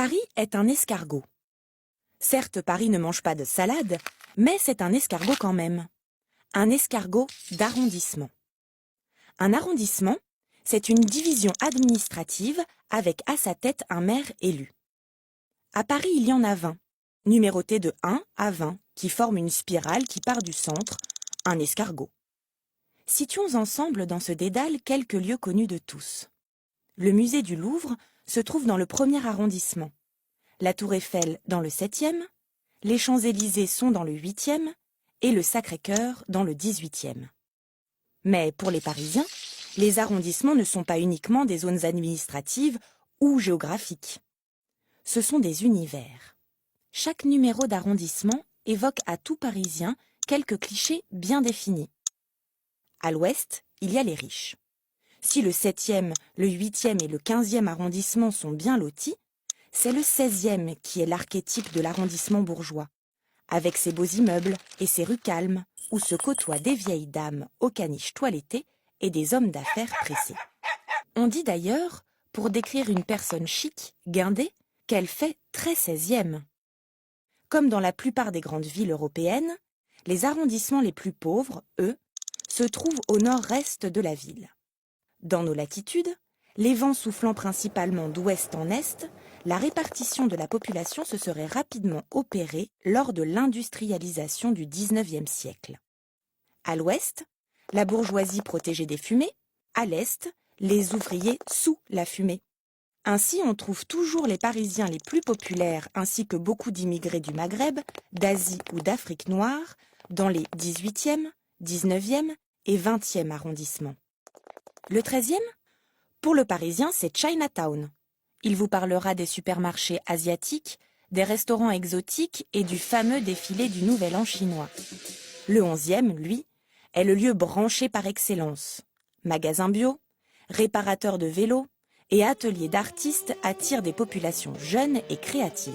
Paris est un escargot. Certes, Paris ne mange pas de salade, mais c'est un escargot quand même. Un escargot d'arrondissement. Un arrondissement, c'est une division administrative avec à sa tête un maire élu. À Paris, il y en a 20, numérotés de 1 à 20, qui forment une spirale qui part du centre, un escargot. Citons ensemble dans ce dédale quelques lieux connus de tous. Le musée du Louvre se trouve dans le 1er arrondissement, la Tour Eiffel dans le 7e, les Champs-Élysées sont dans le 8e et le Sacré-Cœur dans le 18e. Mais pour les Parisiens, les arrondissements ne sont pas uniquement des zones administratives ou géographiques. Ce sont des univers. Chaque numéro d'arrondissement évoque à tout Parisien quelques clichés bien définis. À l'ouest, il y a les riches. Si le 7e, le 8e et le 15e arrondissement sont bien lotis, c'est le 16e qui est l'archétype de l'arrondissement bourgeois, avec ses beaux immeubles et ses rues calmes, où se côtoient des vieilles dames aux caniches toilettées et des hommes d'affaires pressés. On dit d'ailleurs, pour décrire une personne chic, guindée, qu'elle fait très 16e. Comme dans la plupart des grandes villes européennes, les arrondissements les plus pauvres, eux, se trouvent au nord-est de la ville. Dans nos latitudes, les vents soufflant principalement d'ouest en est, la répartition de la population se serait rapidement opérée lors de l'industrialisation du XIXe siècle. À l'ouest, la bourgeoisie protégée des fumées, à l'est, les ouvriers sous la fumée. Ainsi, on trouve toujours les Parisiens les plus populaires ainsi que beaucoup d'immigrés du Maghreb, d'Asie ou d'Afrique noire dans les 18e, 19e et 20e arrondissements. Le 13e ? Pour le Parisien, c'est Chinatown. Il vous parlera des supermarchés asiatiques, des restaurants exotiques et du fameux défilé du Nouvel An chinois. Le 11e, lui, est le lieu branché par excellence. Magasins bio, réparateurs de vélos et ateliers d'artistes attirent des populations jeunes et créatives.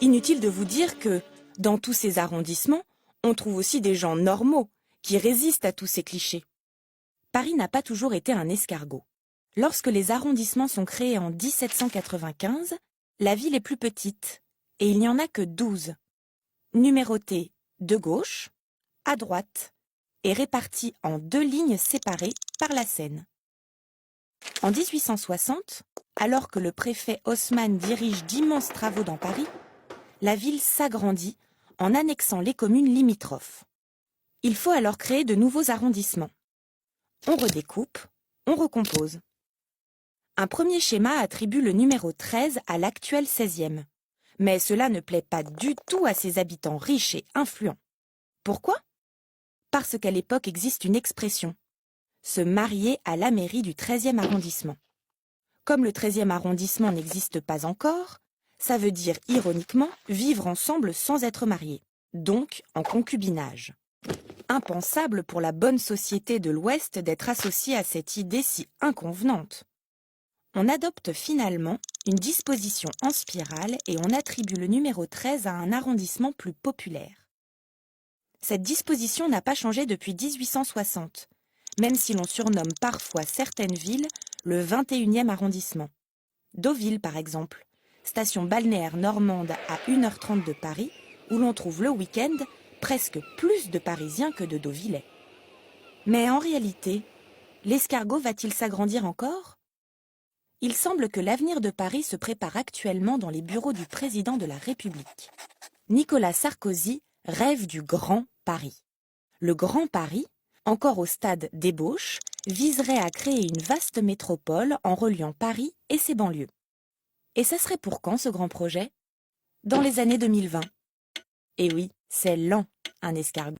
Inutile de vous dire que, dans tous ces arrondissements, on trouve aussi des gens normaux qui résistent à tous ces clichés. Paris n'a pas toujours été un escargot. Lorsque les arrondissements sont créés en 1795, la ville est plus petite, et il n'y en a que 12, numérotés de gauche à droite et répartis en 2 lignes séparées par la Seine. En 1860, alors que le préfet Haussmann dirige d'immenses travaux dans Paris, la ville s'agrandit en annexant les communes limitrophes. Il faut alors créer de nouveaux arrondissements. On redécoupe, on recompose. Un premier schéma attribue le numéro 13 à l'actuel 16e. Mais cela ne plaît pas du tout à ses habitants riches et influents. Pourquoi ? Parce qu'à l'époque existe une expression. Se marier à la mairie du 13e arrondissement. Comme le 13e arrondissement n'existe pas encore, ça veut dire ironiquement vivre ensemble sans être mariés, donc en concubinage. Impensable pour la bonne société de l'Ouest d'être associée à cette idée si inconvenante. On adopte finalement une disposition en spirale et on attribue le numéro 13 à un arrondissement plus populaire. Cette disposition n'a pas changé depuis 1860, même si l'on surnomme parfois certaines villes le 21e arrondissement. Deauville par exemple, station balnéaire normande à 1h30 de Paris, où l'on trouve le week-end presque plus de Parisiens que de Deauvillais. Mais en réalité, l'escargot va-t-il s'agrandir encore ? Il semble que l'avenir de Paris se prépare actuellement dans les bureaux du président de la République. Nicolas Sarkozy rêve du Grand Paris. Le Grand Paris, encore au stade d'ébauche, viserait à créer une vaste métropole en reliant Paris et ses banlieues. Et ça serait pour quand ce grand projet ? Dans les années 2020. Et oui, c'est lent, un escargot.